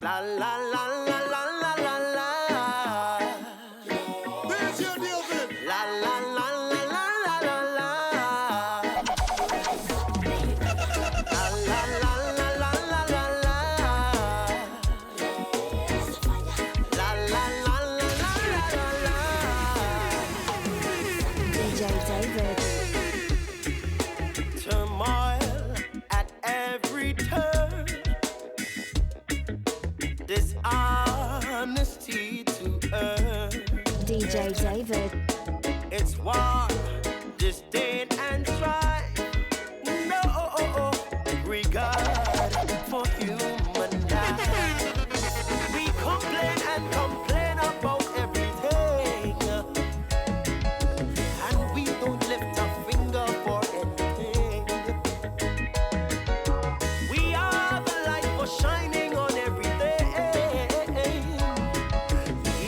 La la la la la la la la. DJ David. La la la la la la la la. La la la la la la la la. La la la la la la la. DJ David. Turmoil at every turn. Dishonesty to earn. DJ David. It's war, disdain and strife. No regard for human life. We complain and complain about everything, and we don't lift a finger for anything. We are the light for shining on everything.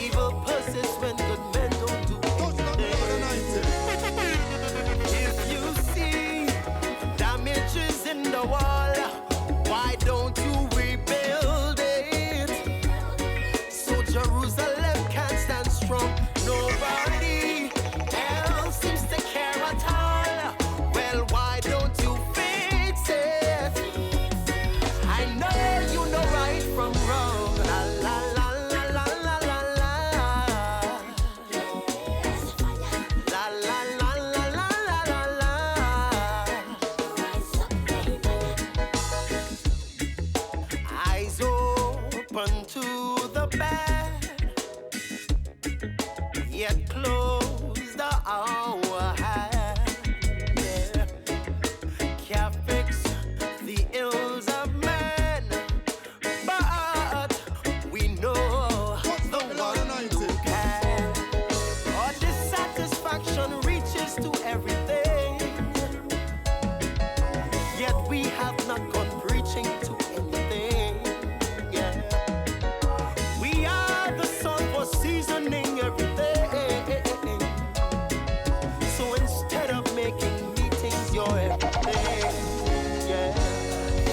Evil persists when good men don't do anything. If you see damages in the wall, why don't you rebuild it? So Jerusalem can stand strong. Nobody else seems to care at all. Well, why don't you fix it? I know you know right from wrong. La la la la la la la la. La la la la la la la la. Eyes open to the bad, yet close the hour hand. Yeah. Can't fix the ills of man, but we know the one who can. Our dissatisfaction reaches to everything, yet we have not gone preaching to anything. Yeah. We are the salt for seasoning everything. So instead of making meetings your everything, yeah.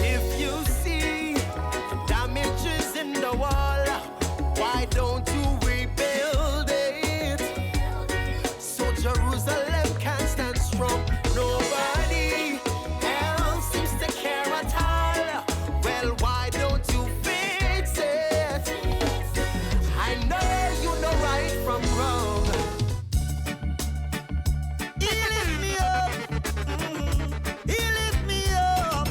If you see damages in the wall, why don't you rebuild it? So Jerusalem can stand strong. Nobody else seems to care at all. Well, why don't you fix it? I know you know right from wrong. He lift me up. He lift me up.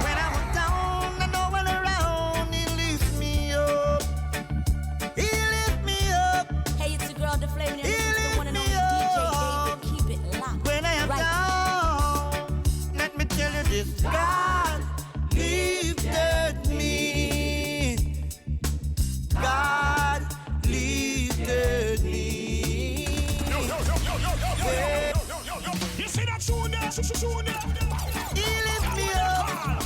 When I was down and no one around, he lift me up. He lift me up. Hey, it's your girl, the flame. He The one and lift only me DJ up. David. Keep it locked. When I am Right. down, let me tell you this: God lifted me. God lifted me. You see that tune there? He lift me up.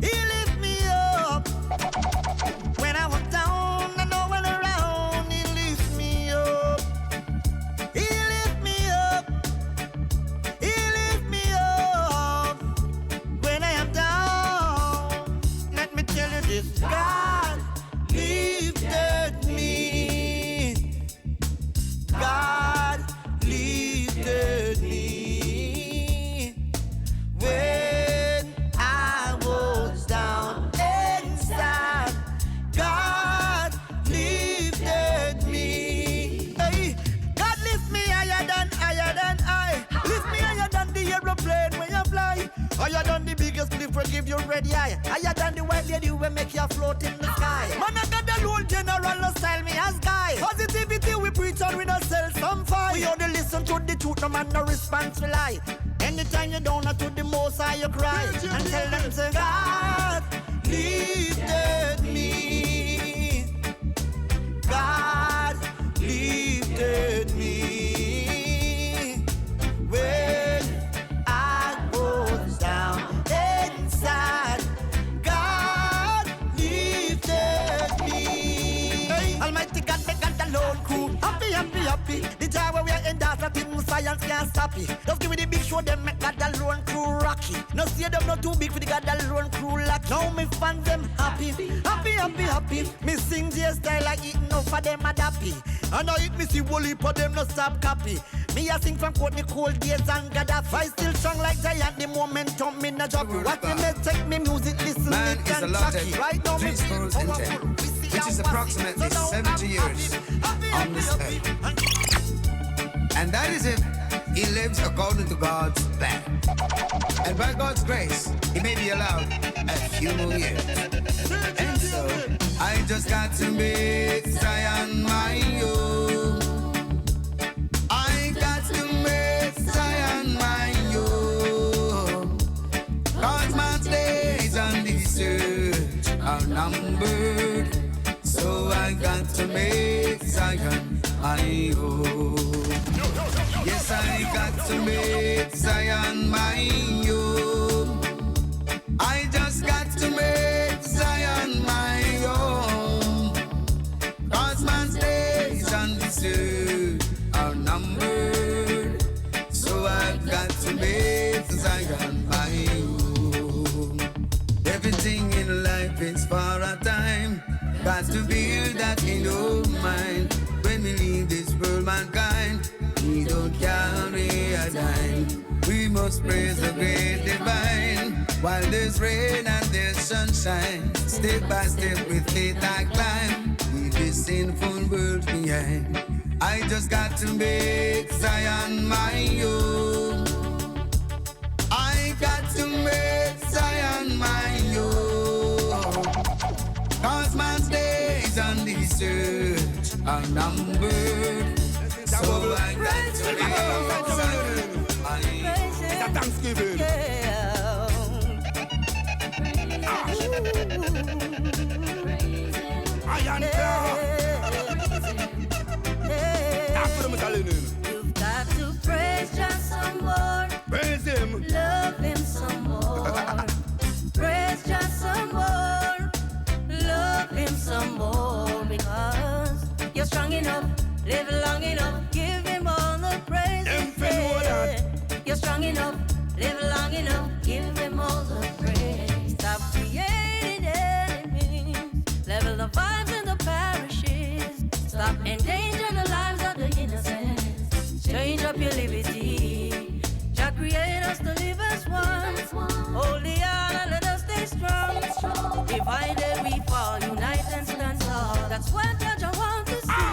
He lift me up. When I was down and no one around, he lift me up. He lift me up. He lift me up. When I am down, let me tell you this: God lifted me. God lifted me. When I was down inside, God lifted me. Hey, God lift me higher than I. Lift me higher than the aeroplane when you fly. Higher than the biggest cliff will give you red eye. Higher than the white lady will make you float in the sky. Man, I got the Lord General, no style me as guy. Positivity we preach and we not sell some fight. We only listen to the truth, no man no response we lie. Anytime you down to the most high you cry and tell them say God lifted me. God lifted me. When I was down inside, God lifted me. Almighty God, they got the lone crew. Happy, happy, happy. The job where we are in that thing science can't stop it. Just give me the big show, them make God alone crew rocky. No see them not too big for the God alone crew lock. Now me fans them happy. happy. Me sing their style like eating up for them a dappy. And I eat me see Wooly for them no stop copy. Me a sing from Courtney Cold days and Gaddafi. I still strong like giant, the momentum me na drop. What me make take me music, listen Man it is and allotted right now me 3 spoons in 10, which is approximately 70 years on this earth. And that is if he lives according to God's plan. And by God's grace, he may be allowed a few more years. And so, I just got to make Zion my own. I got to make Zion my own. 'Cause my days on this earth are numbered. So I got to make Zion my own. Yes, I got to make Zion my own. I just got to make Zion my own. 'Cause my days on this earth are numbered. So I've got to make Zion my own. Everything in life is for a time. Got to build that in your mind. When we leave this world, mankind, we don't carry a dime. We must praise the great divine. While there's rain and there's sunshine, step by step with faith I climb. Leave this sinful world behind. I just got to make Zion my own. I got to make Zion my own. 'Cause my days on this earth are numbered. So I got to make Zion my own. It's a Thanksgiving. Iron Claw. That's what I'm telling you. You've got to praise just some more. Praise him. Love him some more. Praise just some more. Love him some more. Because you're strong enough, live long enough, give him all the praise. You're strong enough, live long enough, give him all the praise. Stop creating enemies, level the vibes in the parishes. Stop endanger the lives of the innocent. Change up your liberty. Jah create us to live as one. Hold the hand and let us stay strong. Divided we fall, unite and stand tall. That's what Jah wants to see.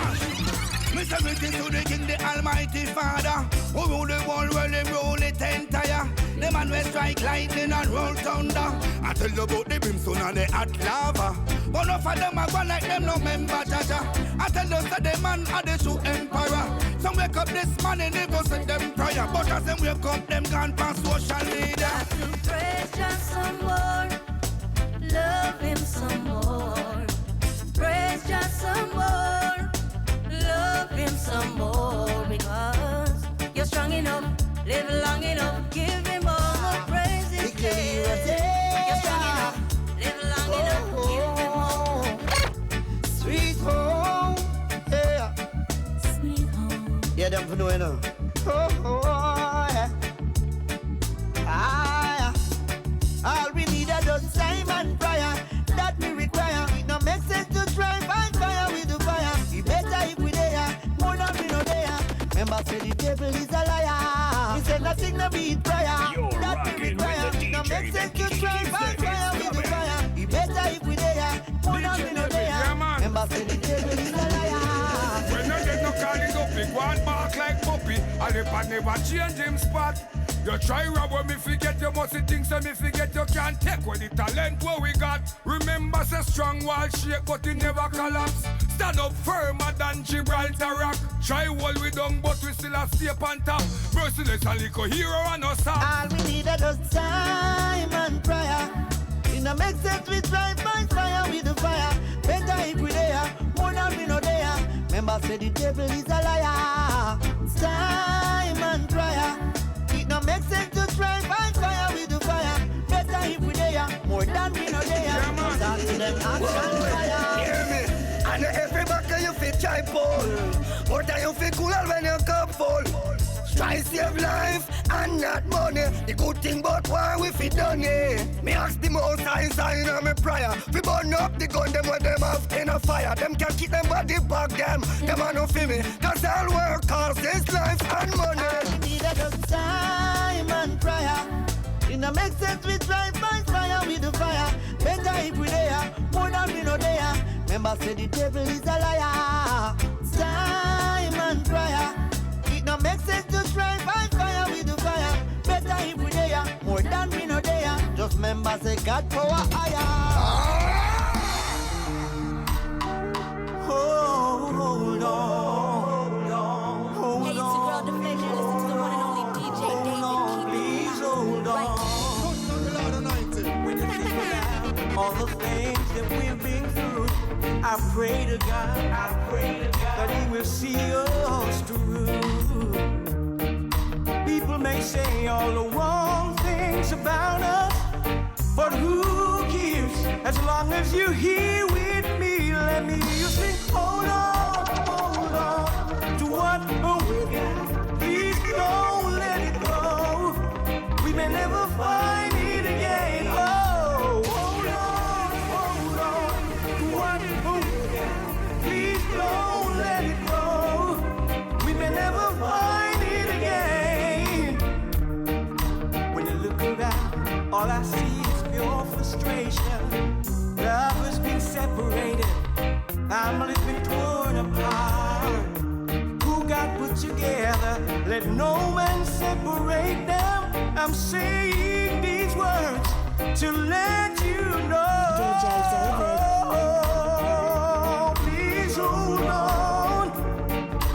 Mr. Everything to the King, the Almighty Father, who rule the world, well, they rule it entire. The man will strike lightning and roll thunder. I tell you about the brimstone and the hot lava. But enough of them are gone like them no member Jaja. I tell you that the man are the true emperor. Some wake up this morning, they go set them prayer. But as them wake up, them gone past social media. Got to praise just some more. Love him some more. Praise just some more. Love him some more. Because you're strong enough, live long enough, give him all the praises. You're strong enough, live long enough, give him all. Sweet home, yeah. Sweet home. Yeah, them for knowing now. Yeah. Ah, yeah. All we need is just time and prayer. That we require. It no make sense to try find fire with the fire. We better if we there, more than we no there. Remember, say the devil is a liar. He said nothing no beat prayer. That we require. It no make sense to try find fire with the fire. We better if we there, more than we no there. Remember, say the devil is a liar. When I get no call it up, it one bark like puppy. And if I never change him spot. You try rob when me forget you must think so me forget you can't take with the talent what we got. Remember say strong wall shake but it never collapse. Stand up firmer than Gibraltar rock. Try hold we down but we still a stay on top. Merciless a little hero and no stop. All we need is just time and prayer. It no make sense we try find fire with the fire. Better if we there, more than we no there. Remember say the devil is a liar. Time and prayer. It no make sense to try find fire with the fire. Better if we there, more than we no there. Start to them action fire. Hear me? And every buckle you fit try pull. More than you feel cooler when you come full. Try save life and not money. The good thing about war we fit done, yeah. Me ask the most high sign on me prayer. We burn up the gun, them what them have in a fire. Them can keep them body back them. Them are no feel me. Cause all work costs is life and money. I need a just time and prayer. It no make sense we try find fire with the fire. Better if we there, more than we no there. Remember say the devil is a liar. Time and prayer. It no make sense to try find fire with the fire. Better if we there, more than we no there. Just remember say God power higher. Hold on. Hey, it's your girl, The Flavor. Listen to the one and only DJ David. Please hold on. When you think about all the things that we've been through, I pray to God that He will see us through. People may say all the wrong things about us, but who cares? As long as you're here with me, let me hear you sing. Hold on to what we got. Please don't let it go. We may never find it again. Oh, hold on to what we got. Please don't let it go. We may never find it again. When you look around, all I see is pure frustration. Love has been separated. Family's been torn apart. Who got put together? Let no man separate them. I'm saying these words to let you know. DJ David. Please hold on.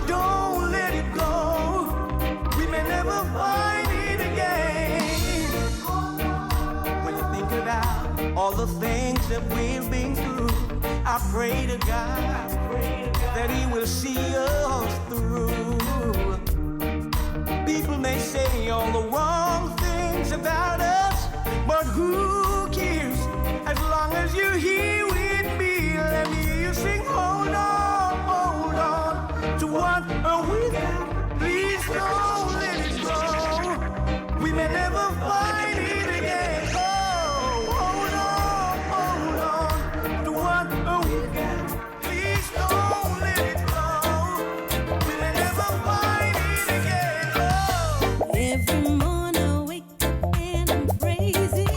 Don't let it go. We may never find it again. When you think about all the things that we've been through, I pray to God that He will see us through. People may say all the wrong things about us, but who cares? As long as you're here with me, let me hear you sing. Hold on to what we got. Please don't let it go. We may never find it again. Oh, hold on to what we got. Please don't let it go. We may never find it again. Oh. Every morning I wake up and I'm praising,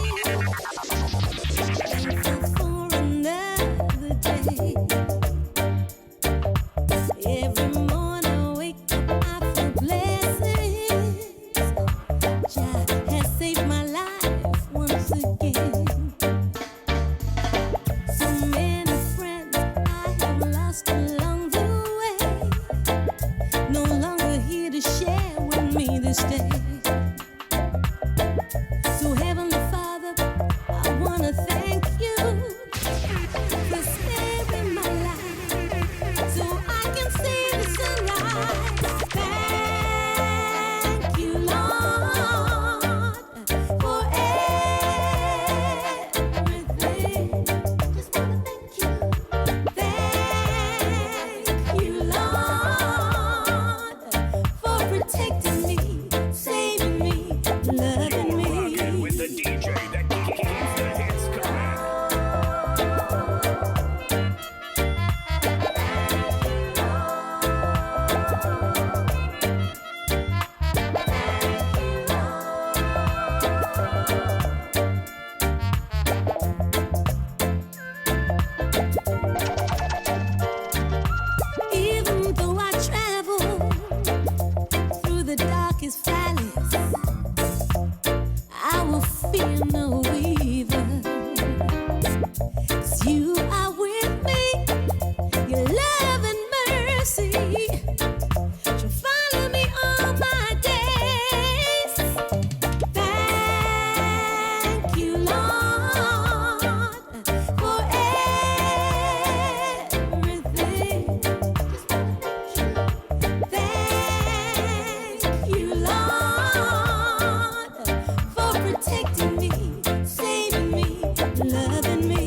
thankful for another day. Every morning I wake up I feel blessings. Jah has saved my life once again. So many friends I have lost along the way, no longer here to share with me this day. So Heavenly Father, I wanna thank you for sparing my life, so I can see the sunrise. Thank you, Lord, for everything. Just wanna thank you. Thank you, Lord, for protecting me, saving me, loving me. With the DJ that keeps the hits coming. Even though I travel through the darkest valleys, I will fear no evil. 'Cause you are with me, your love and mercy shall follow me all my days. Thank you, Lord, for everything. Thank you, Lord, for protecting me, saving me, loving me.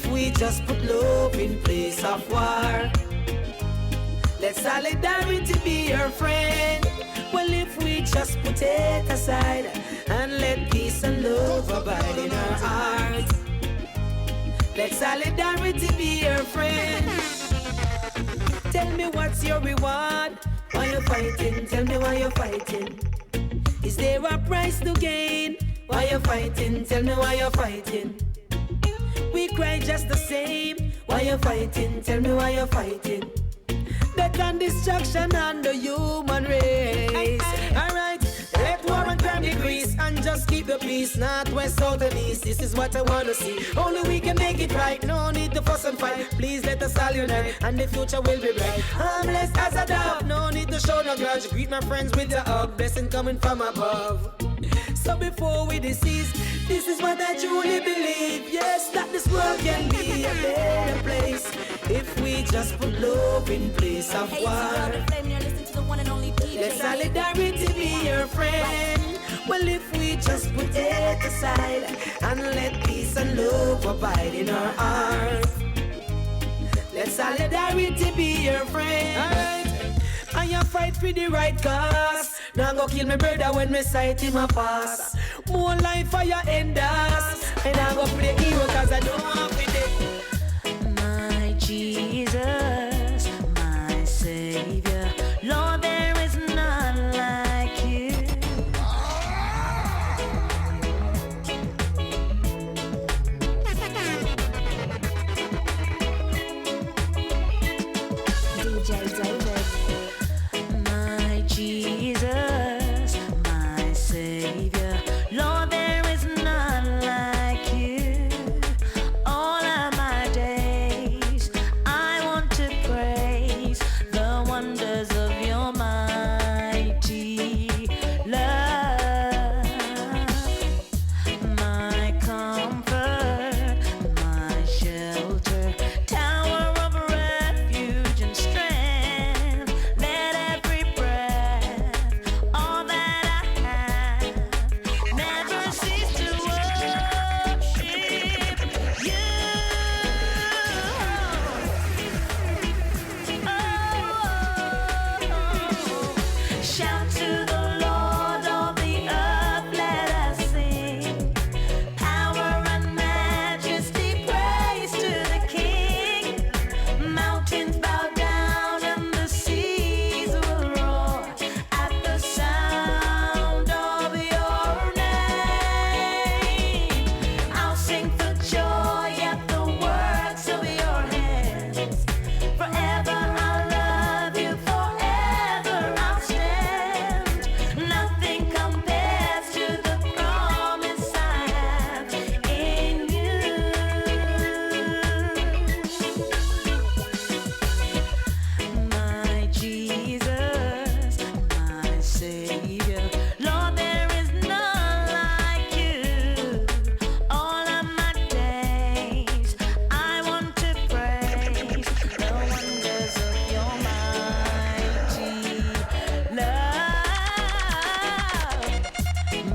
if we just put love in place of war? Let solidarity be your friend. Well, if we just put it aside and let peace and love abide in our hearts. Let solidarity be your friend. Tell me what's your reward? Why you fighting? Tell me why you're fighting. Is there a price to gain? Why you fighting? Tell me why you're fighting. We cry just the same. Why you fighting? Tell me why you're fighting. Death and destruction on the human race. Alright, let war and crime decrease and just keep the peace. North, west, south and east. This is what I wanna see. Only we can make it right. No need to fuss and fight. Please let us all unite and the future will be bright. Harmless as a dove. No need to show no grudge. Greet my friends with a hug. Blessing coming from above. So before we decease, this is what I truly believe. Yes, that this world can be a better place if we just put love in place of war. Let solidarity be your friend. Well, if we just put it aside and let peace and love abide in our hearts. Let solidarity be your friend. Alright. And you fight for the right cause. Now go kill my brother when me sight him a pass. More life for your enders. And I go play hero cause I don't want with it. My Jesus, my Savior, Lord, there is none like you. DJ David. My Jesus, my Savior, Lord, there is none like you. All of my days, I want to praise the wonders of your mighty love. My comfort, my shelter, tower of refuge and strength. Let every breath, all that I have, never cease to worship you. Shout to the Lord of the earth, let us sing. Power and majesty, praise to the King. Mountains bow down and the seas will roar at the sound of your name. I'll sing for joy at the works of your hands. Forever I'll love you, forever I'll stand. Nothing compares to the promise I have in you. My Jesus, my Savior, Lord, there is none like you. All of my days, I want to praise the wonders of your mighty love.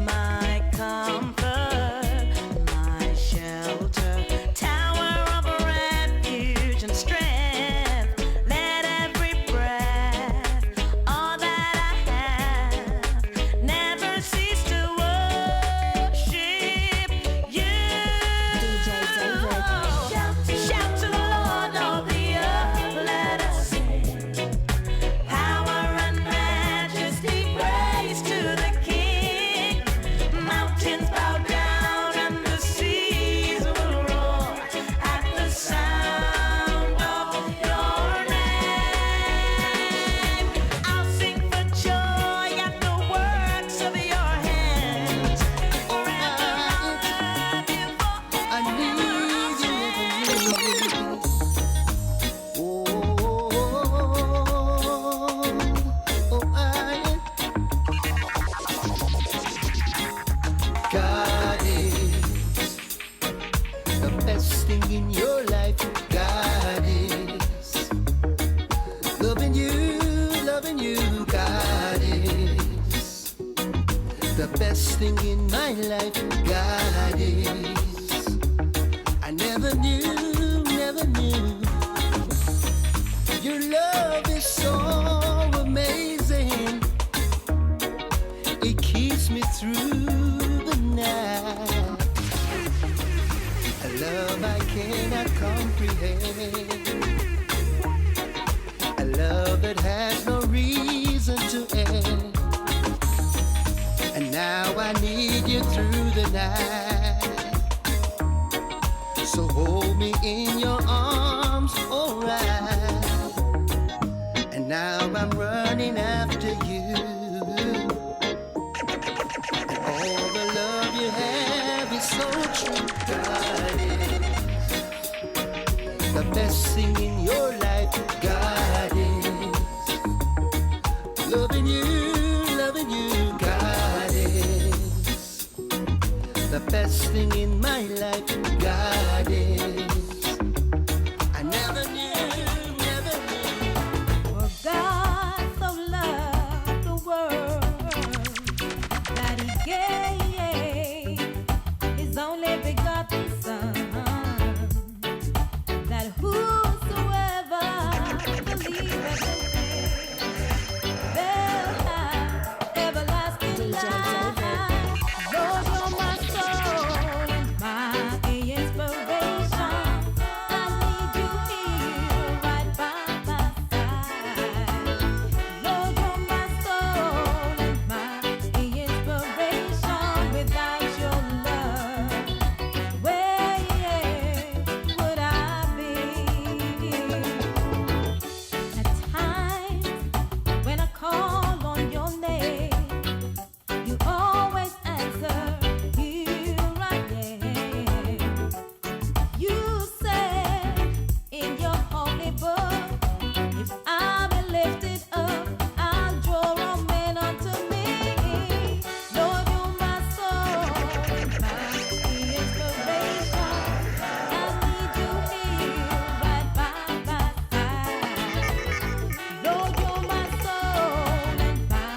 My comfort, my shelter, tower of refuge and strength. Let every breath, all that I have, never cease to worship you. DJ David. Shout to the Lord of the earth, let us sing. Power and majesty, praise to the King. Mountains bow down and the seas will roar at the sound of your name. I'll sing for joy at the works of your hands. Forever I'll love you, forever I'll stand. God is the best thing in your life. God is loving you, loving you. God is the best thing in my life. God is. I never knew Your love is so amazing. It keeps me through the night. A love I cannot comprehend. A love that has no reason to end. And now I need you through the night. So hold me in your arms, alright. And now I'm running after you. And all the love you have is so true, darling. The best thing in your life, God is. Loving you, God is. The best thing in my life, God is. I never knew. For God so loved the world that He gave His only begotten Son, that whosoever believeth in Him they'll have everlasting life. Lord, you're my soul and my inspiration. I need you here right by my side. Lord, you're my soul and my inspiration. Without your love, where would I be? At times when I call on your name, you always answer, here I am. You said in your holy book, if I be lifted up, I'll draw all men unto me. Lord, you're my soul and my inspiration. I need you here right by my side. Lord, you're my soul and my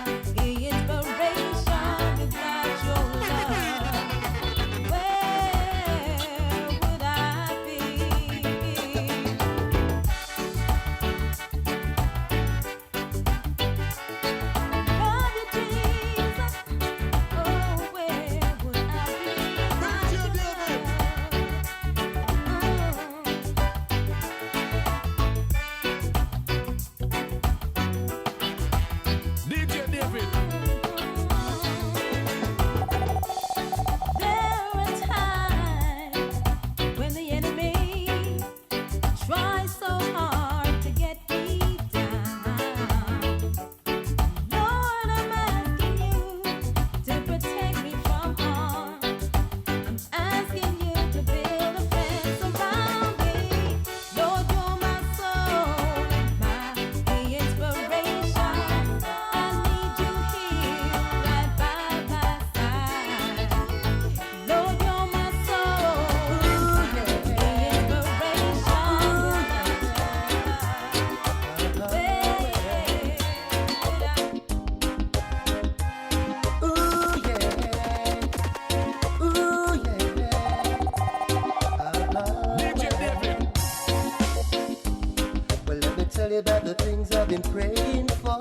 inspiration. Without your love, where would I be? Love you, Jesus. Oh, where would I DJ David. There are times when the enemy tries so hard to get me down. Lord, I'm asking you to protect me from harm. I'm asking you to build a fence around me. Lord, you're my soul and my inspiration. I need you here right by my side. Lord, you're my soul and DJ David. Well, let me tell you about the things I've been praying for.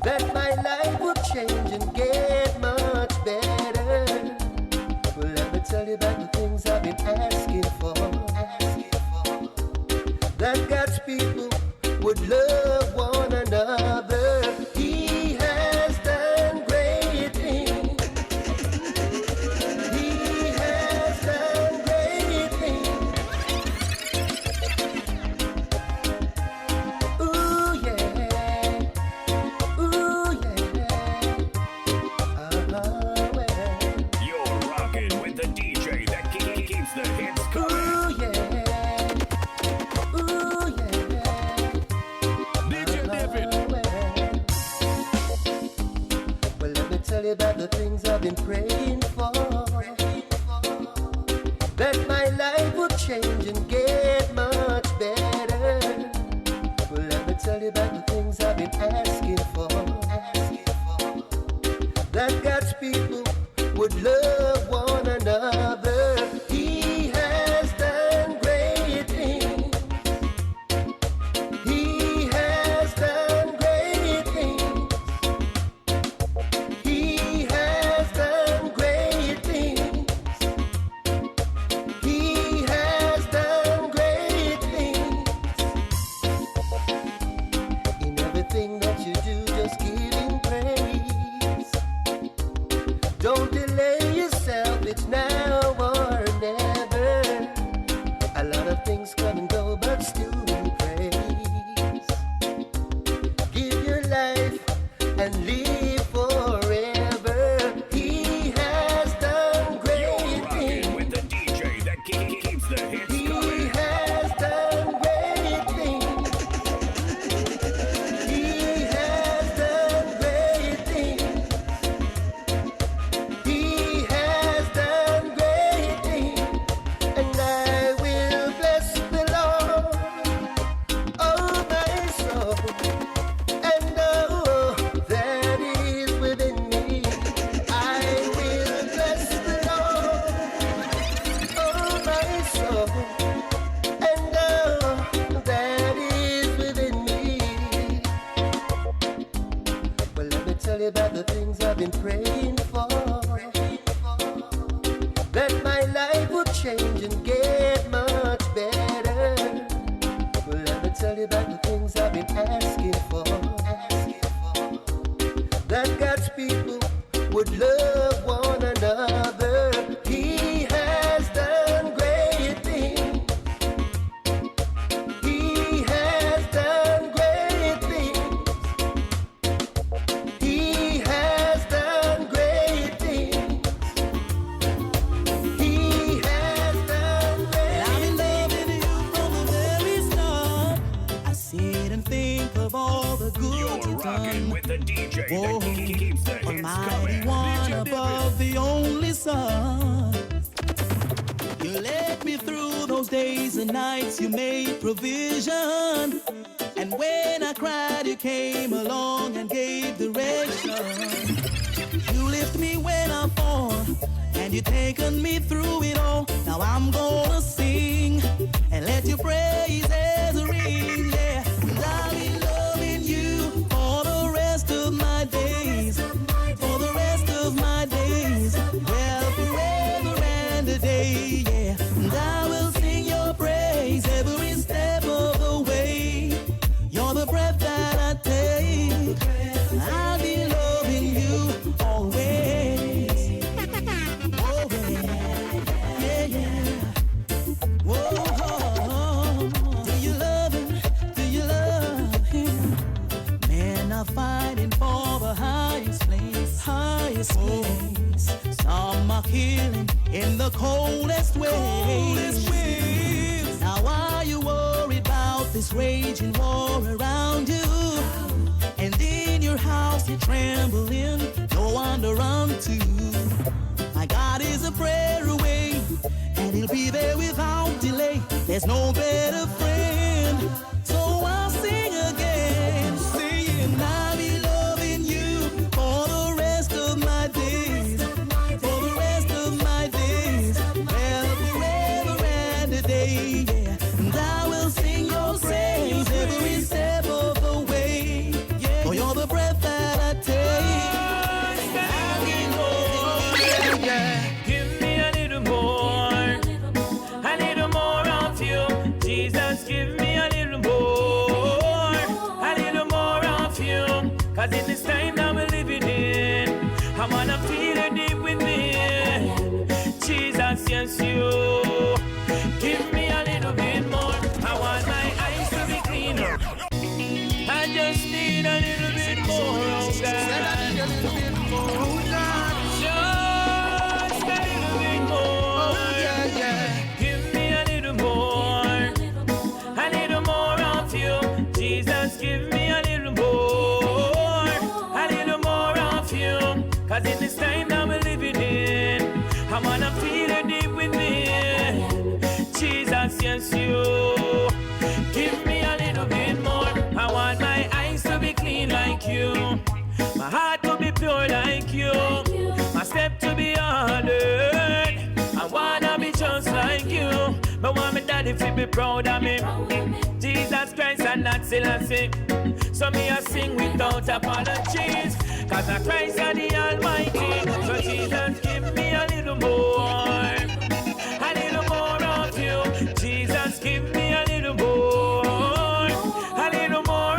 That my life would change and get much better. Well, let me tell you about the things I've been asking for. That God's people would love one another. He has done great things. He has done great things. Ooh yeah, well. You're rocking with the DJ that keeps the hits coming. Ooh yeah. DJ David. Well, let me tell you about the things I've been praying for. That my life would change and get much better. Well, let me tell you about the things I've been asking for. That God's people would love one another. He has done great things. tell you about the things I've been asking for. That God's people would love one another. He has done great things. He has done great things. He has done great things. He has done great things. I'm in love with you from the very start. I sit and think of all the good You're you've rocking done. with the DJ Whoa, that keeps the hits Almighty coming. One above the only sun. You led me through those days and nights. You made provision, and when I cried, you came along and gave direction. You lift me when I fall, and you taken me through it all. Now I'm gonna sing and let your praises ring. Yeah, and I'll be loving you for the rest of my days. For the rest of my days. Well, forever and a day. Yeah, and I will sing your praise every step of the way. You're the breath that I take. I'll be loving you always. Oh, yeah, yeah. Whoa, do you love him? Do you love him? Men are fighting for the highest place, highest place. Some are killing in the coldest ways. Now are you worried about this raging war around you? And in your house you're trembling, no one to run to. My God is a prayer away, and he'll be there without delay. There's no better friend. So I'll sing again, saying I'll be loving you for the rest of my days. For the rest of my days. Well, forever and a day, yeah. And I will sing your praise every step of the way. Yeah, for you're the breath that I take. Give me a little more of you. Jesus, give me a little more of you. Cause in this time that we're living in, I wanna feel it deep within. Jesus, yes, you. Give me a little bit more. I want my eyes to be cleaner. I just need a little bit more, oh God. Just a little bit more. Give me a little more of you. Jesus, give me a little more of you. Cause in this time that we're living in, I wanna feel it deep within. Jesus, yes, you. Give me a little bit more. I want my eyes to be clean like you, my heart to be pure like you, my step to be ordered. I wanna be just like you. But want me daddy to be proud of me. Jesus Christ and not Selassie. So me I sing without apologies. Cause I Christ are the Almighty. So Jesus give me a little more of you. Jesus give me a little more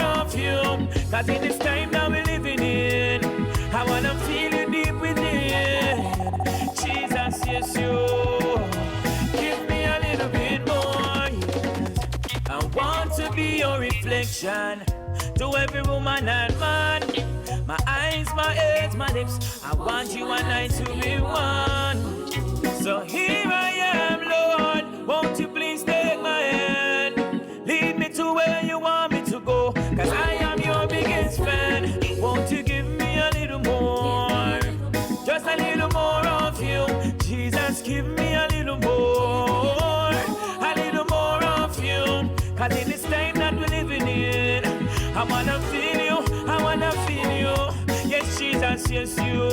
of you. Cause in this time that we're living in, I wanna feel it deep within. Jesus, yes, you. Give me a little bit more. I want to be your reflection to every woman and man. My eyes, my ears, my lips. I want you and I to be one. So here I am, Lord. Won't you please take my hand? Lead me to where you want me to go. Cause I am your biggest fan. Won't you give me a little more? Just a little more of you. Jesus, give me a little more of you. Cause in this time that we're living in, I wanna feel you, I wanna feel you. Yes, Jesus, yes, you.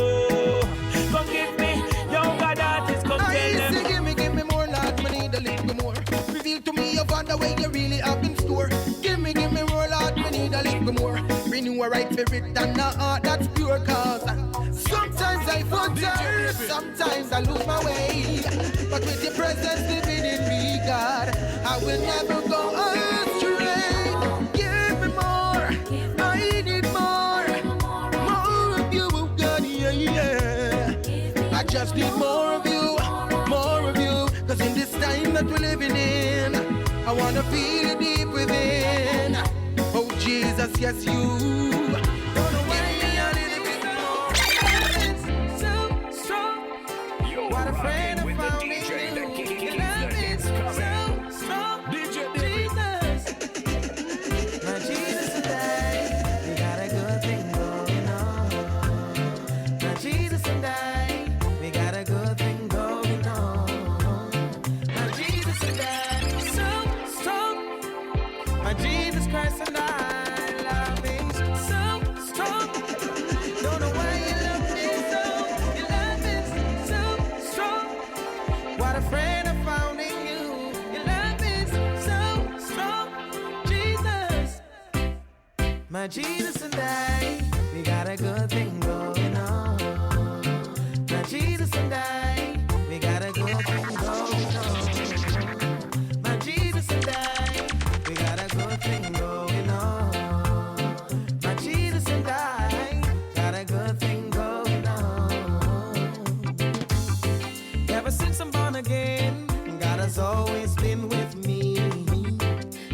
Come give me, your God artist, come tell them. Give me more, Lord, I need a little more. Reveal to me of the way you really have in store. Give me more, Lord, I need a little more. Renew a right spirit and a heart that's pure. Cause sometimes I falter, sometimes I lose my way. But with your presence living in me, God, I will never go astray. that we're living in. I wanna feel it deep within. Oh Jesus, yes you. Don't know why me a little bit more. So strong. You're What a friend rocking with I the found DJ in that you. keeps Your the love hits is coming. so strong. DJ Jesus, my Jesus and I, we got a good thing going on. My Jesus and I, we got a good thing going on. My Jesus and I, so strong. My Jesus Christ and I, love is so strong. Don't know why you love me so. Your love is so strong. What a friend I found in you. Your love is so strong. Jesus, my Jesus and I, we got a good thing going on. My Jesus and I, we got a good thing going on. My Jesus and I, we got a good thing going on. My Jesus and I, got a good thing going on. Ever since I'm born again, God has always been with me,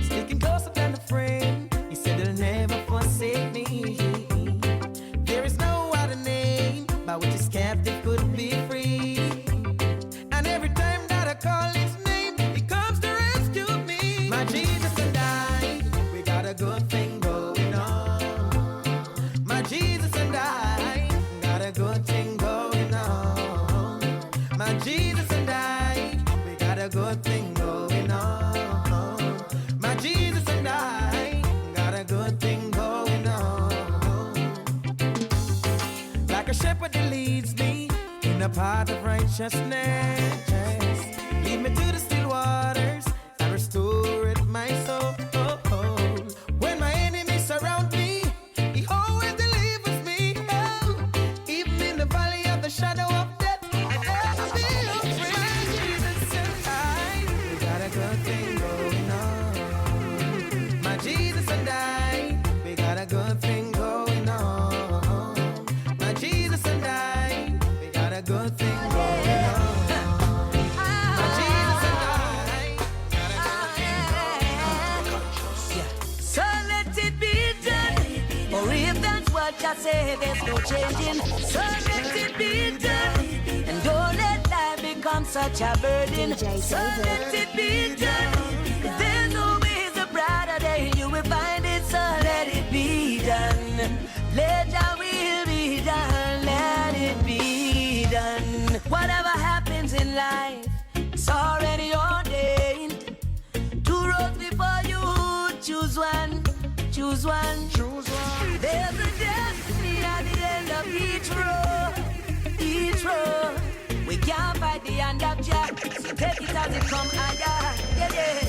sticking closer than a friend. He said he'll never forsake me. There is no other name by which his captive could be free. And every time that I call his name, he comes to rescue me. My Jesus and I, we got a good thing going on. My Jesus and I, got a good thing going on. My Jesus and I, we got a good thing going on. My Jesus and I, got a good thing going on. Like a shepherd that leads me in the path of righteousness. Lead me to the still waters and restore my soul. When my enemies surround me, he always delivers me. Oh, even in the valley of the shadow of death, I never feel afraid. Jesus and I, we got a good thing going on. My Jesus and I, we got a good thing going on. My Jesus and I, we got a good thing going on. My Jesus and I, got a good thing going on. So let it be done. Or if that's what I say, there's no changing. So let it be done. And don't let life become such a burden. So let it be done. There's always a brighter day. You will find it. So let it be done. Let your will be done. Let it be done. Whatever happens in life, it's already ordained. Two roads before you, choose one, choose one, choose one. There's a destiny at the end of each road, each road. We can't fight the hand of Jack, so take it as it come higher, yeah, yeah.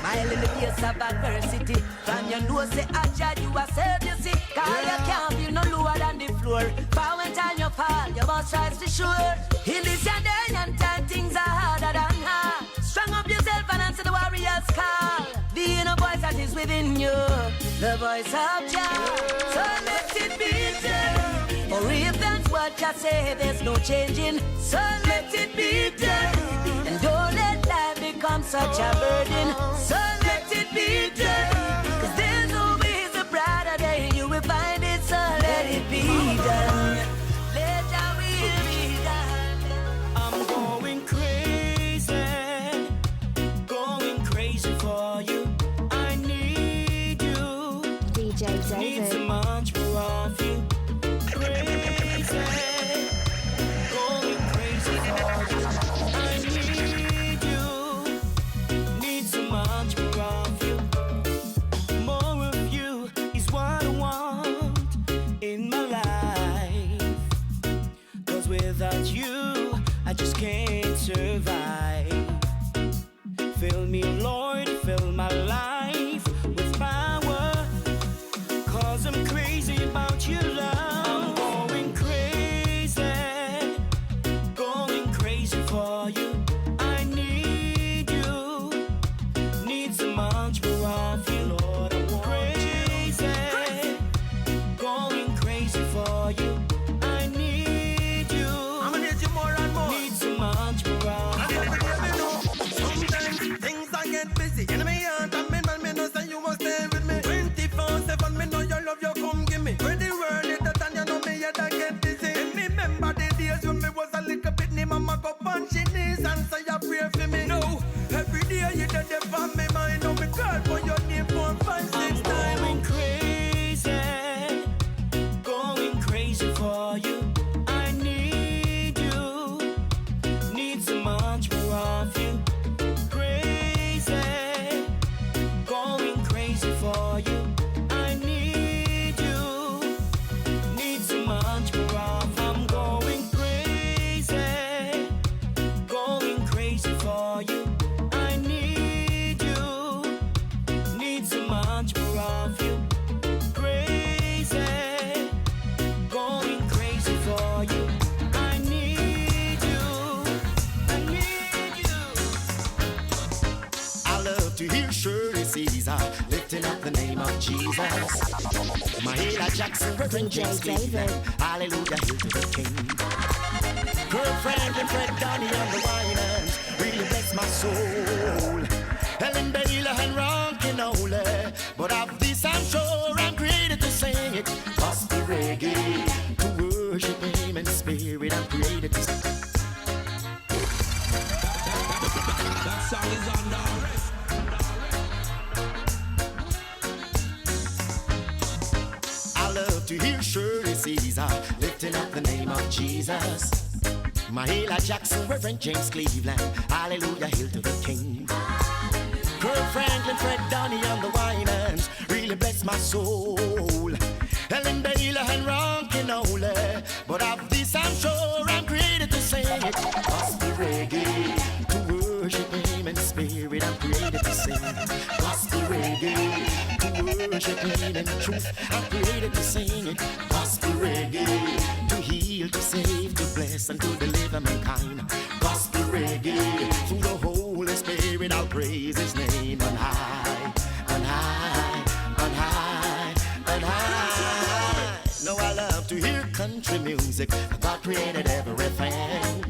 Smile in the face of adversity. From your nose say, Ajah, you are saved, you see. Cause you can't be no lower than the floor. For when time you fall, you must rise to shore. In this your day and time, things are harder than hard. Strong up yourself and answer the warrior's call. The inner voice that is within you, the voice of Jah. So let it be done. Or if that's what you say, there's no changing. So let it be done. And don't let life become such a burden. So let it be done. Cause there's always a brighter day. You will find it, so let it be done. Let your will be done. I'm going crazy for you. I need you. DJ Need so David. much more of you. Crazy, going crazy for you. I need you. Need so much more of you. of Jesus. Mahalia Jackson, Reverend James Cleveland, hallelujah, hail to the King. Girlfriend and Fred Donny on the Winans, really bless my soul. Helen Baylor and Ronkin Ole, but of this I'm sure I'm created to sing it. Gospel reggae, to worship Him in spirit, I'm created to sing. That song is on now. I love to hear Shirley Caesar lifting up the name of Jesus. Mahalia Jackson, Reverend James Cleveland, hallelujah, hail to the King. Kirk Franklin, Fred Donny on the Winans, really bless my soul. Helen Baylor and Ronkin Ole, but of this I'm sure I'm created to sing it. Gospel reggae, to worship Him in spirit, I'm created to sing. Gospel reggae, to worship Him in truth, I'm created to sing it. Gospel reggae, to heal, to save, to bless, and to deliver mankind. Gospel reggae, through the Holy Spirit, I'll praise His name on high, on high, on high, on high. No, I love to hear country music. God created everything.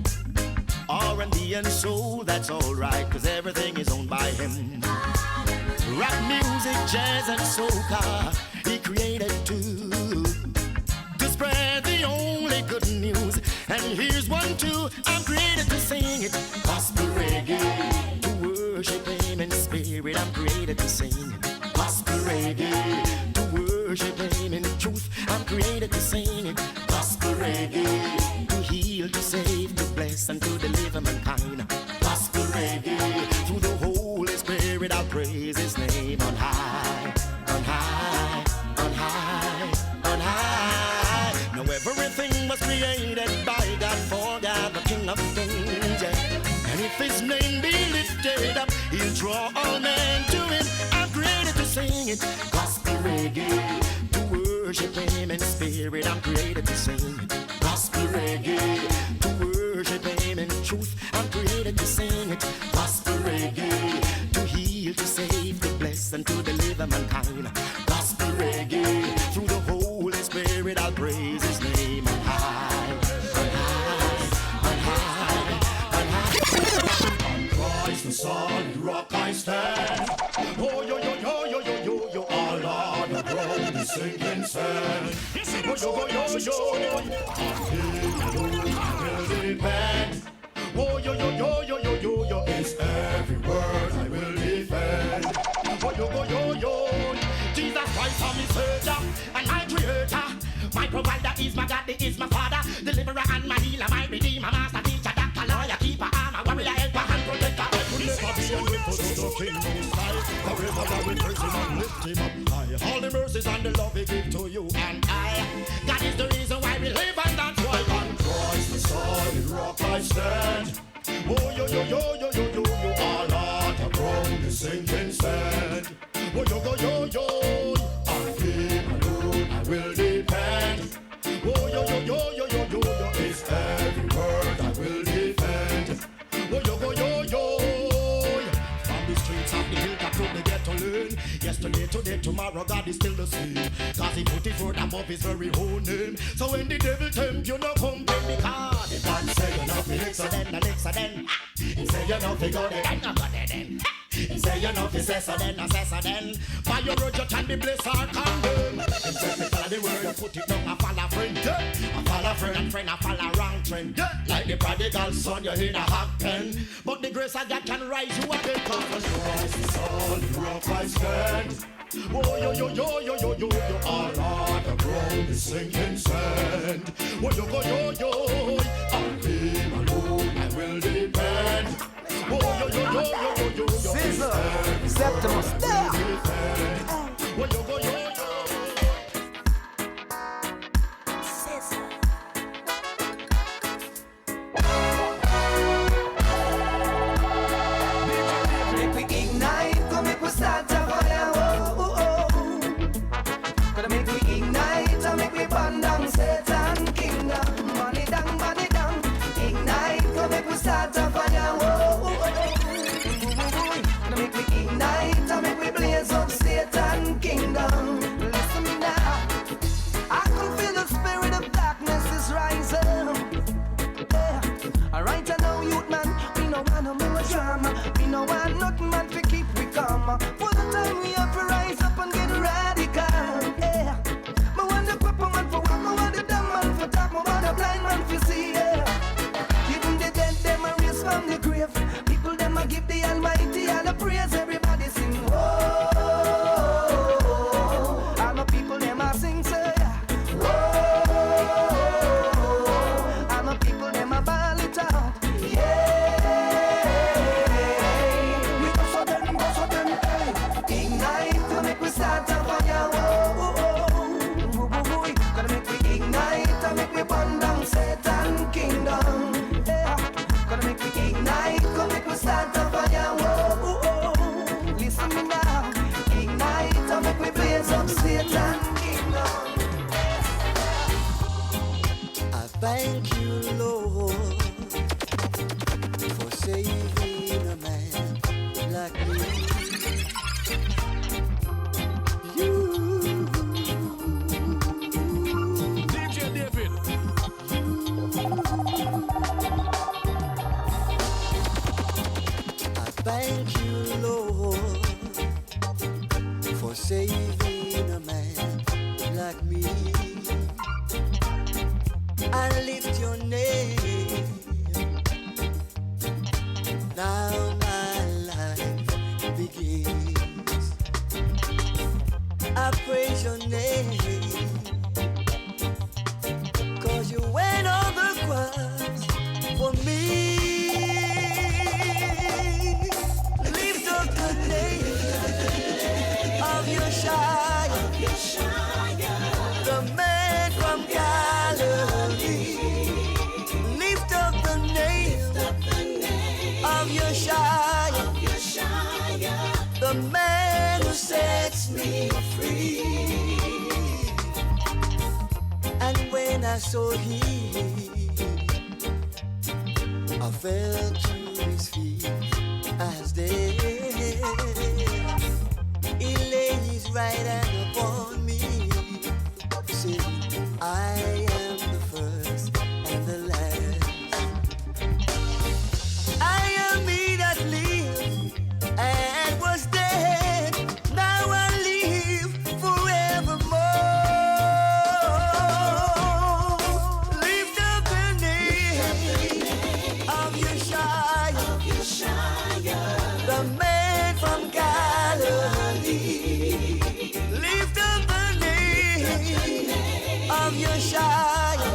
R&B and soul, that's alright, cause everything is owned by Him. Rap music, jazz and soca, He created too, to spread the only good news. And here's one too, I'm created to sing it. Gospel reggae, to worship Him in spirit, I'm created to sing it. Gospel reggae, to worship Him in truth, I'm created to sing it. Gospel reggae, to heal, to save, to bless, and to deliver mankind. Gospel reggae, through the Holy Spirit, I'll praise His name on high, on high, on high, on high. Now everything was created by God for God, the King of Kings, yeah. And if His name be lifted up, He'll draw all men to Him. I'm created to sing it. Gospel reggae, to worship Him in spirit, I'm created to sing it. Gospel reggae, to worship Him in truth, I'm created to sing it. Gospel reggae, to heal, to save, to bless, and to deliver mankind. Gospel reggae, through the Holy Spirit, I'll praise His name on high, on high, on high, on high. On Christ the solid rock I stand. Oh yo yo yo yo yo yo yo, all on the road the sinking sand. Oh yo yo yo yo, on Him alone I will depend. Oh yo yo yo yo yo yo yo, it's every word I will defend. Oh yo yo yo yo, Jesus Christ is my Savior and my Creator. My provider is my God, He is my Father, deliverer and my healer, my redeemer, master, teacher, doctor, lawyer, keeper, armor, warrior, helper, and protector. I could never be ungrateful to the King Most High. Forever I will praise Him and lift Him up high. All the mercies and the love He give to you and I. God is the reason why we live, and that's why on Christ the solid rock I stand. Oh yo yo yo yo yo yo yo, all out upon the sinking sand. Oh yo yo yo yo, on Him alone I will depend. Oh yo yo yo yo yo yo yo, it's every word I will defend. Oh yo yo yo yo, from the streets of the hilltop to the ghetto lane. Yesterday, today, tomorrow, God is still the same. Cause He put His word above His very own name. So when the devil tempt you, no complain, because if God say you're not the next then the next then. He say you're not the God, then no God then. He say you're not the cessor then, no cessor then. By your word you can be blessed or condemned. He say me follow the word, you put it down, I follow friend. I follow friend and friend, I follow wrong trend. Like the prodigal son, you're in a hot pen. But the grace of God can rise you again. Cause Christ is all the rock I stand. Oh yo yo yo yo yo yo yo, all on the ground is sinking sand. Oh yo yo yo yo, on Him alone I will depend. Oh yo yo yo yo yo yo yo, Caesar, Septimus, there. Oh yo yo yo yo. Make we ignite, come make we start a fire. Oh, oh, oh. Gonna make we ignite, and make we burn down Satan kingdom. Burn it down, burn it down. Ignite, come make we start a fire. Oh, oh, oh. Gonna make we ignite, and make we blaze up Satan I praise your name. 'Cause you went on the cross for me. Lift up the name of your Shire, the man from Galilee. Lift up the name of your Shire, the man who sets me free. And when I saw him, I fell to his feet as dead. He laid his right hand upon me, saying, I am the first and the last. I am he that lives and was dead. Now I live forevermore. Lift up the name of Yeshua, the man from Galilee. Lift up the name of Yeshua,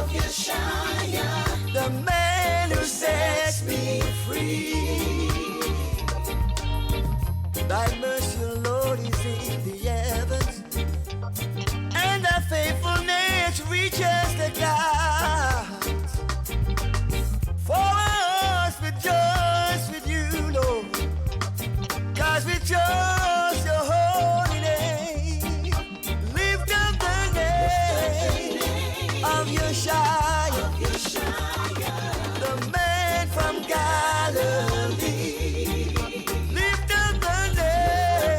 the man who sets me free. Thy mercy, Lord, is in the heavens, and thy faithfulness reaches the clouds. For us rejoice with you, Lord, 'cause we trust your holy name. Lift up the name of Yeshua, the man from Galilee. Lift up the name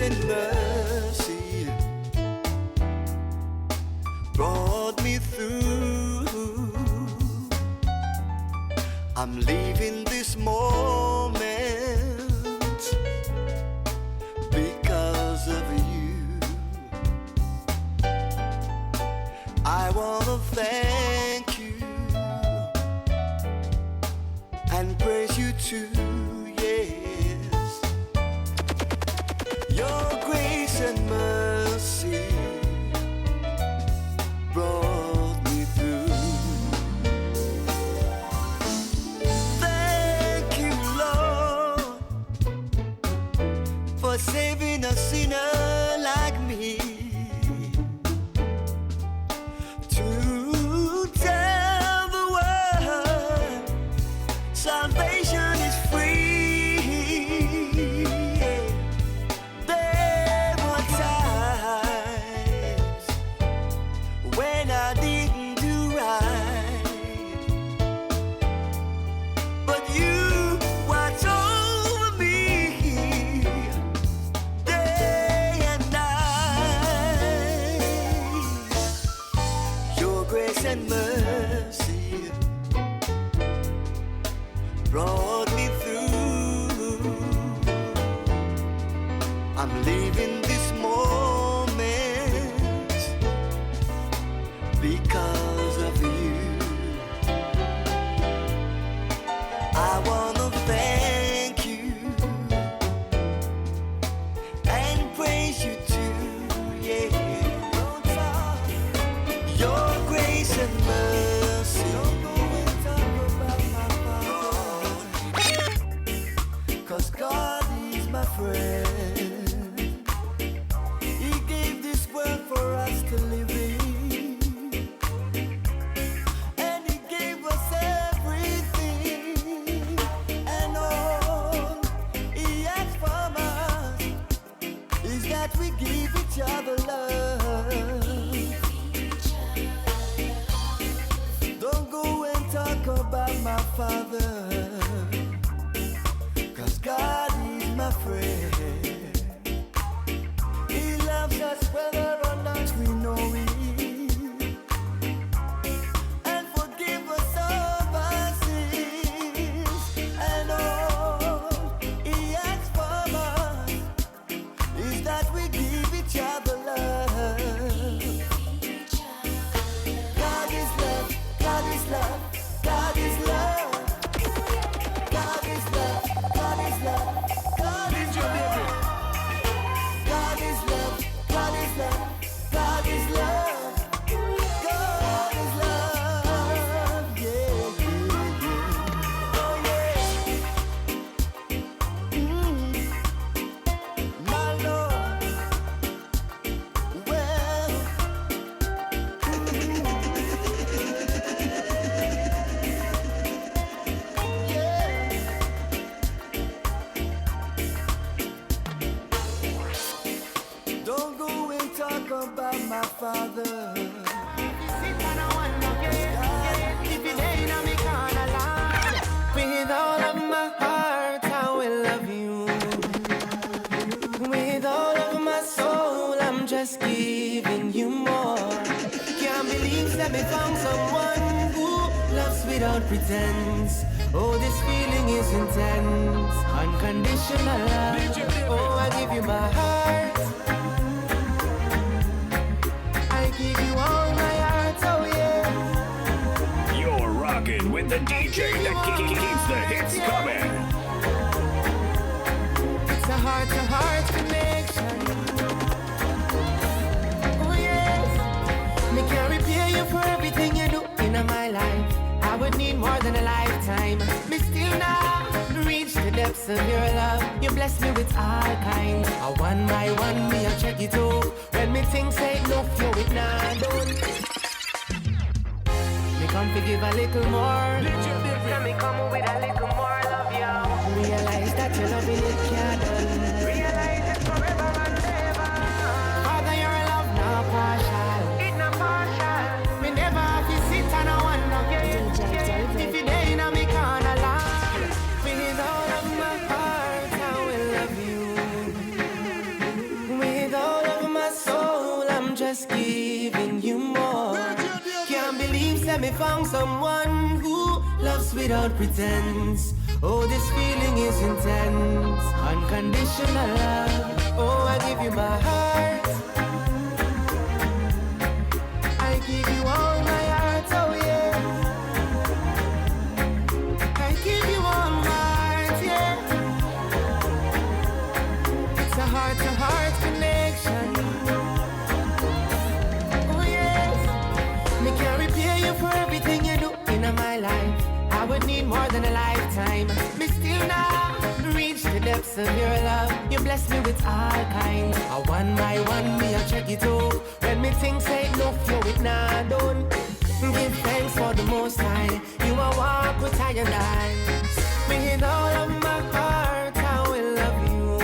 and mercy brought me through. I'm leaving this moment because of you. I wanna thank you and praise you too, yes. Your grace and mercy brought me through. Thank you, Lord, for saving a sinner like me to tell the world salvation is free. There were times when I didn't do right, but you watch over me day and night. Your grace and mercy brought me through. I'm leaving this moment because of you. I wanna thank you and praise you too, yeah. Your grace and mercy. Cause God is my friend. He gave this world for us to live in, and He gave us everything, and all He asks from us is that we give each other love. Don't go and talk about my Father, cause God is my friend. He loves us whether or not we know it, and forgive us of our sins, and all He asks from us is that we give each other love. God is love, God is love, God is love. God is love, God is love, God is love. God is love, God is love, God is love. God is love, yeah, yeah, yeah. Oh yeah. My Lord, well, yeah. Don't go and talk about my Father. With all of my heart, I will love you. With all of my soul, I'm just giving you more. Can't believe that we found someone who loves without pretense. Oh, this feeling is intense. Unconditional love. Oh, I give you my heart. I give you all my heart, oh yeah. You're rocking with the DJ that keeps the hits coming. It's a heart-to-heart connection. Oh yes. Me can repay you for everything you do in my life. I would need more than a lifetime. Me still now reach the depths of your love. You bless me with all kinds. One by one, me I check it out. When me things say no, you it now done. Me come to give a little more. Let me come with a little more love, you. Realize that your loving it can't done. Realize it's forever and ever. Father, your love not partial. It's not partial. Me never have to sit and I wonder. If you day in a me corner, Lord, with all of my heart, I will love you. just giving you more. Can't believe that me found someone who loves without pretense. Oh, this feeling is intense. Unconditional love. Oh, I give you my heart. I give you all my heart, oh yeah. I give you all my heart, yeah. It's a heart-to-heart connection. Oh yes. Me can repay you for everything you do in my life. I would need more than a lifetime. Me still now reach the depths of your love. You bless me with all kinds. One by one me I check it out. When me think say enough, you it nah done. Give thanks for the Most High. You a walk with iron eyes. With all of my heart, I will love you.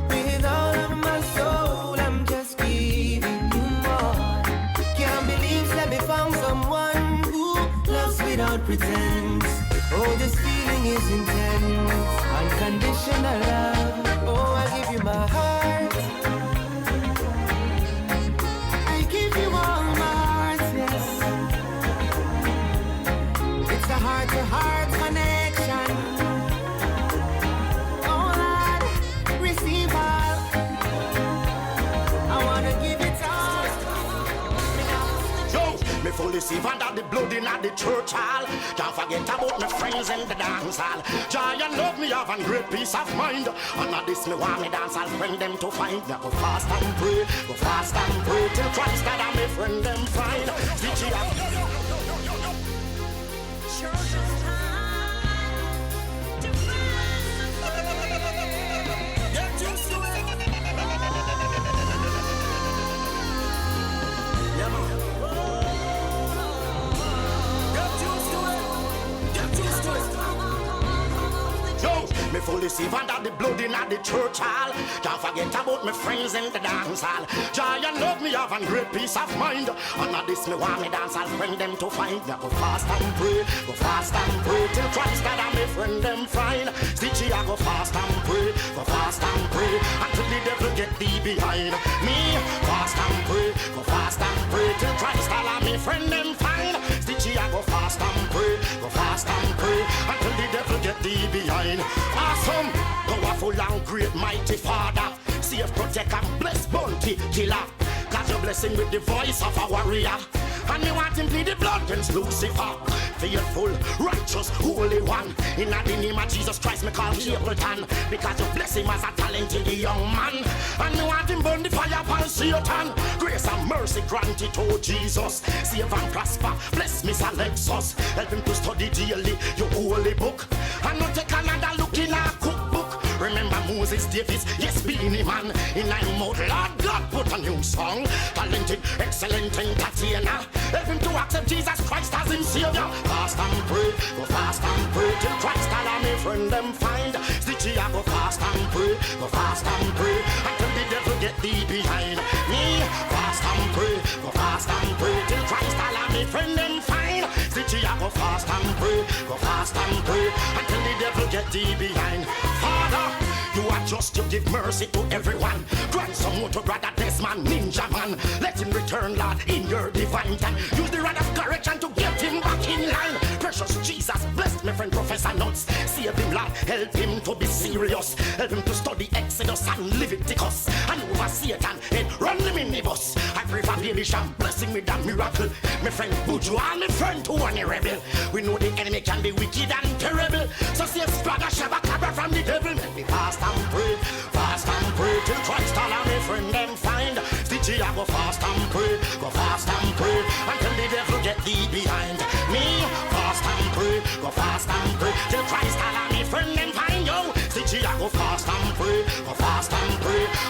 With all of my soul, I'm just giving you more. Can't believe that me found someone who loves without pretense. Oh, this feeling is intense. Unconditional love. Oh, I give you my heart. I give you all my heart, yes. It's a heart-to-heart connection. Oh, Lord, receive all. I wanna give it all. Yo, me fully see under the blood in the church hall. Can't forget about my friends in the dance hall. Joy and love me have a great peace of mind. And now this me want me dance, I'll bring them to find. Now go fast and pray till Christ that I may friend them find. Stitchy up. Me fully see under the blood in the church hall. Can't forget about my friends in the dance hall. Joy and love me have a great peace of mind. And now this me want me dance, I'll bring them to find. Now go fast and pray till Christ that I may friend them find. Stitchy I go fast and pray until the devil get thee behind me. Fast and pray till Christ that I may friend them find. Stitchy I go fast and pray until the devil get thee behind. Awesome, powerful and great mighty Father, save, protect and bless bounty killer. Cause you're blessing with the voice of a warrior. And me want him plead the blood against Lucifer. Faithful, righteous, holy one. In the name of Jesus Christ me call Capleton. Because you bless him as a talented young man. And me want him burn the fire upon Satan. Grace and mercy granted to Jesus. Save and prosper, bless Miss Alexis. Help him to study daily your holy book. And not take another look in our cookbook. Remember Moses, Davis, yes, Beanie Man. In my mouth, Lord God put a new song. Talented, excellent entertainer. Help him to accept Jesus Christ as him Savior. Fast and pray, go fast and pray till Christ allow me friend them find. Stitchy, I go fast and pray until the devil get thee behind me. Fast and pray till Christ allow me friend them find. Stitchy, I go fast and pray until the devil get thee behind. Father, you are just to give mercy to everyone. Grant some more to brother Desmond, Ninja Man. Let him return, Lord, in your divine time. Use the rod of correction to get him back in line. Precious Jesus, bless my friend Professor Nuts. Save him, Lord, help him to be serious. Help him to study Exodus and Leviticus. And over Satan and run the minibus. I pray for baby Sham, blessing with that miracle. My friend Buju and my friend who are a rebel. We know the enemy can be wicked and terrible. So save brother Shabakabra from the devil. Let me fast and pray till Christ allow me friend them find. Stitchy, I go fast and pray until the devil get thee behind me. Fast and pray till Christ allow me friend them find. Yo, Stitchy, I go fast and pray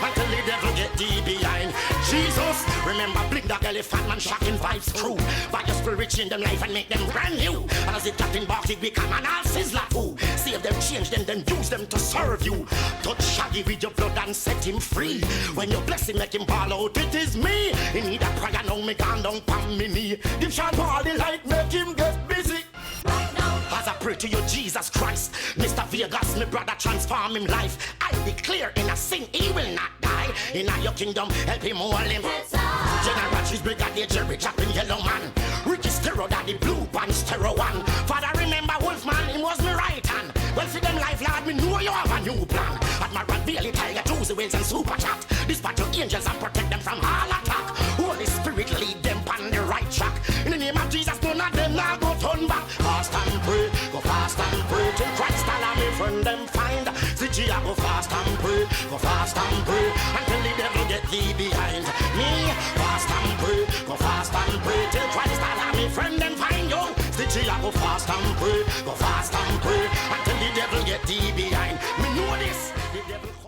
until the devil get thee behind. Jesus, remember blink that elephant man shocking vibes true. By your spirit change them life and make them brand new. And as it Captain Barty become an all sizzler too. Save them, change them, then use them to serve you. Touch Shaggy with your blood and set him free. When you bless him, make him ball out, it is me. He need a prayer now, me gone down pan me knee. Give Sean Paul the light, make him get busy. Right now, as a pray to you, Jesus Christ. Mr. Vegas, me brother, transform him life. I declare in a sin, he will not die. In your kingdom, help him all him. General Cheese Brigadier Jerry Chaplin, Yellow Man. Ricky Stero, Daddy Blue Punch, Stero One. Father, remember Wolfman, he was me right hand. Well, for them life, Lord, me know you have a new plan. Admiral Bailey, Tiger, Tuesday, Wales, and Super Chat. Dispatch your angels and protect them from all attack. Holy Spirit, lead them on the right track. In the name of Jesus, none of them now go turn back. Fast and pray, go fast and pray. Till Christ allow me friend them find. CG, I go fast and pray, go fast and pray. Until the devil get thee behind me. Fast and pray, go fast and pray. Till Christ allow me friend them find you. CG, I go fast and pray, go fast and pray. Until the devil get thee behind me. Know this, the devil